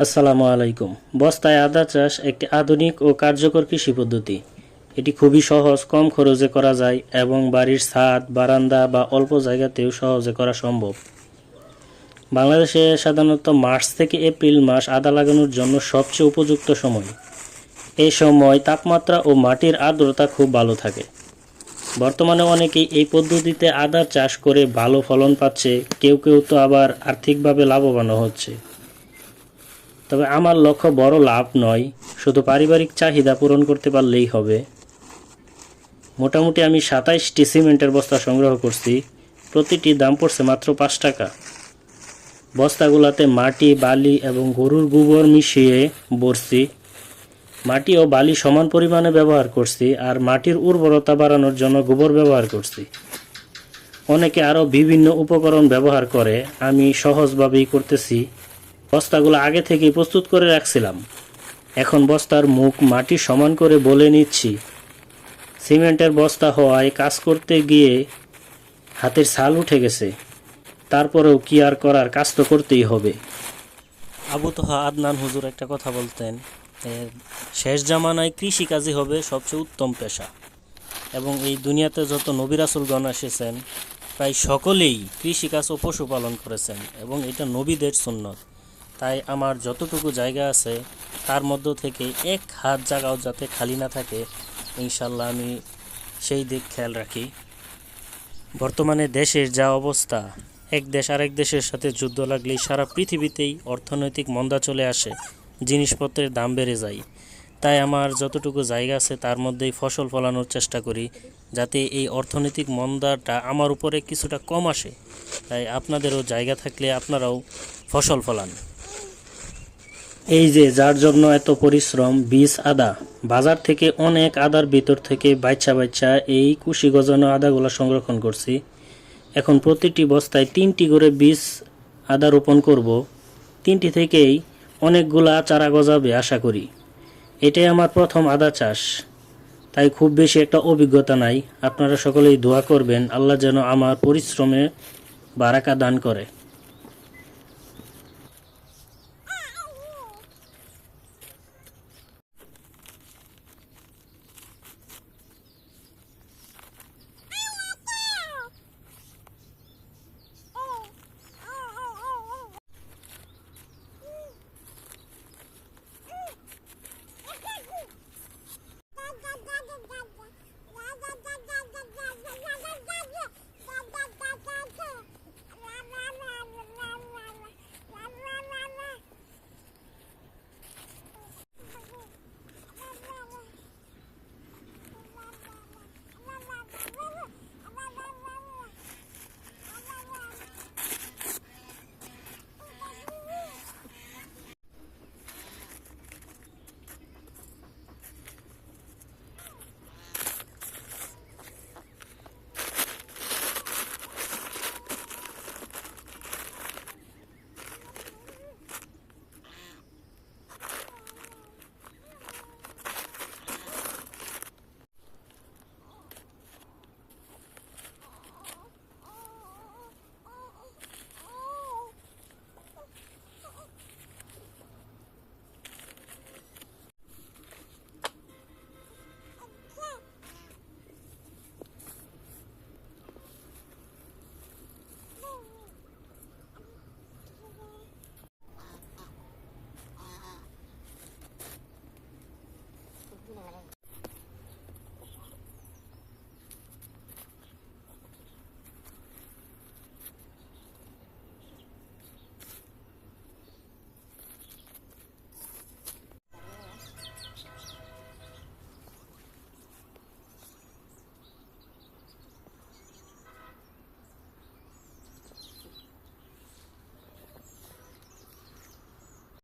আসসালামু আলাইকুম। বস্তায় আদা চাষ একটি আধুনিক ও কার্যকর কৃষি পদ্ধতি। এটি খুবই সহজ, কম খরচে করা যায় এবং বাড়ির ছাদ, বারান্দা বা অল্প জায়গাতেও সহজে করা সম্ভব। বাংলাদেশে সাধারণত মার্চ থেকে এপ্রিল মাস আদা লাগানোর জন্য সবচেয়ে উপযুক্ত সময়। এই সময় তাপমাত্রা ও মাটির আর্দ্রতা খুব ভালো থাকে। বর্তমানে অনেকেই এই পদ্ধতিতে আদা চাষ করে ভালো ফলন পাচ্ছে, কেউ কেউ তো আবার আর্থিকভাবে লাভবানও হচ্ছে। তবে আমার লক্ষ্য বড় লাভ নয়, শুধু পারিবারিক চাহিদা পূরণ করতে পারলেই হবে। মোটামুটি আমি ২৭টি সিমেন্টের বস্তা সংগ্রহ করছি। প্রতিটি দাম পড়ছে মাত্র ৫ টাকা। বস্তাগুলোতে মাটি, বালি এবং গরুর গোবর মিশিয়ে ভরছি। মাটি ও বালি সমান পরিমাণে ব্যবহার করছি, আর মাটির উর্বরতা বাড়ানোর জন্য গোবর ব্যবহার করছি। অনেকে আরও বিভিন্ন উপকরণ ব্যবহার করে, আমি সহজভাবেই করতেছি। বস্তাগুলো আগে থেকেই প্রস্তুত করে রাখছিলাম। এখন বস্তার মুখ মাটি সমান করে বলে নিচ্ছি। সিমেন্টের বস্তা হওয়ায় কাজ করতে গিয়ে হাতের ছাল উঠে গেছে। তারপরেও কি আর করার, কাজ তো করতেই হবে। আবু তোহা আদনান হুজুর একটা কথা বলতেন, শেষ জামানায় কৃষিকাজই হবে সবচেয়ে উত্তম পেশা। এবং এই দুনিয়াতে যত নবী রাসূলগণ এসেছেন প্রায় সকলেই কৃষিকাজ ও পশুপালন করেছেন, এবং এটা নবীদের সুন্নত। তাই আমার যতটুকু জায়গা আছে তার মধ্য থেকে এক হাত জায়গাও যাতে খালি না থাকে, ইনশাল্লাহ আমি সেই দিক খেয়াল রাখি। বর্তমানে দেশের যা অবস্থা, এক দেশ আরেক দেশের সাথে যুদ্ধ লাগলেই সারা পৃথিবীতেই অর্থনৈতিক মন্দা চলে আসে, জিনিসপত্রের দাম বেড়ে যায়। তাই আমার যতটুকু জায়গা আছে তার মধ্যেই ফসল ফলানোর চেষ্টা করি, যাতে এই অর্থনৈতিক মন্দাটা আমার উপরে কিছুটা কম আসে। তাই আপনাদেরও জায়গা থাকলে আপনারাও ফসল ফলান। এই যে যার জন্য এত পরিশ্রম, বীজ আদা। বাজার থেকে অনেক আদার ভিতর থেকে বাচ্চা বাচ্চা এই কুশি গজানো আদাগুলো সংরক্ষণ করছি। এখন প্রতিটি বস্তায় 3টি করে বীজ আদা রোপণ করব। 3টি থেকেই অনেকগুলা চারা গজাবে আশা করি। এটাই আমার প্রথম আদা চাষ, তাই খুব বেশি একটা অভিজ্ঞতা নাই। আপনারা সকলেই দোয়া করবেন আল্লাহ যেন আমার পরিশ্রমে বারাকা দান করে।